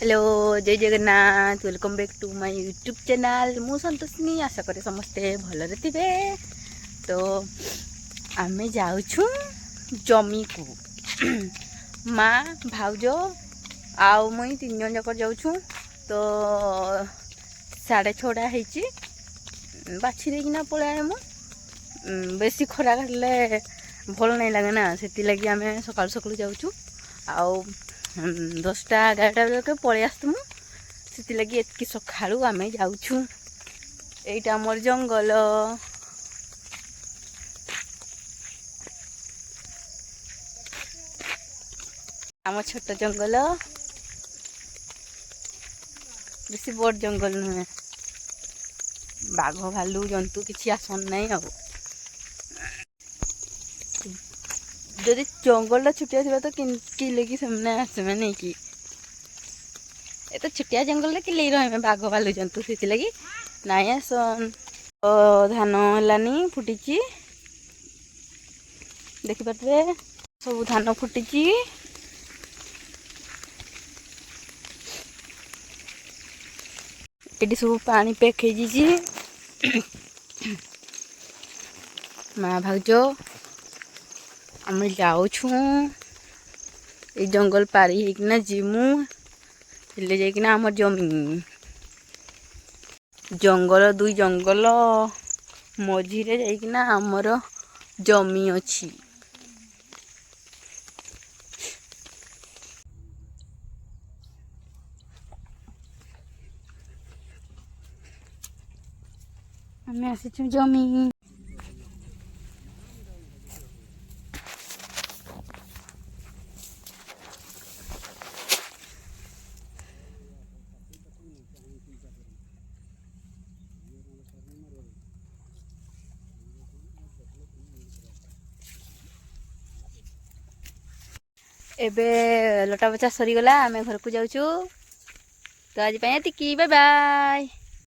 Hello जय Jagannath welcome back to my YouTube channel मु संतोषिनी आशा करे समस्ते भलरे थिबे। तो आमे जाउछु जमी को माँ भाउज आउ मुई 3 जन जाक जाउछु। तो 6:30 ହେଇଛି बाछी देकिना पळाए मु बेसी खरा घाले भल नहीं लगे ना से लगी आम सकाल सकाल जाऊँ आउ 10टा 11टा बेलके पलि आसमु से लगी एतकी सकाळू आम जाऊँ। एटा मोर जंगल आम छोट जंगल बेसी बड़ जंगल नुहे बाघ भालू जंतु किसी आसन नहीं। अब जदि जंगल छुटिया थी तो किले कि आसमे नहीं कि तो छुटिया जंगल किले रही बाघ भालू जंतु से लगी नाई आसन। धान हलानी फुटी देखिपे सब धान फुटी ये सब पानी पैक माँ भाउज आम जाऊँ ये जंगल पारी होना जीमु हेले जाइकिना आम जमी जंगल 2 जंगल मझीरे जाइकिना आमर जमी अच्छी। आम आसीचु जमी एबे लटा बचा सरीगला आम घर को जाऊँ। तो आज बाय बाय।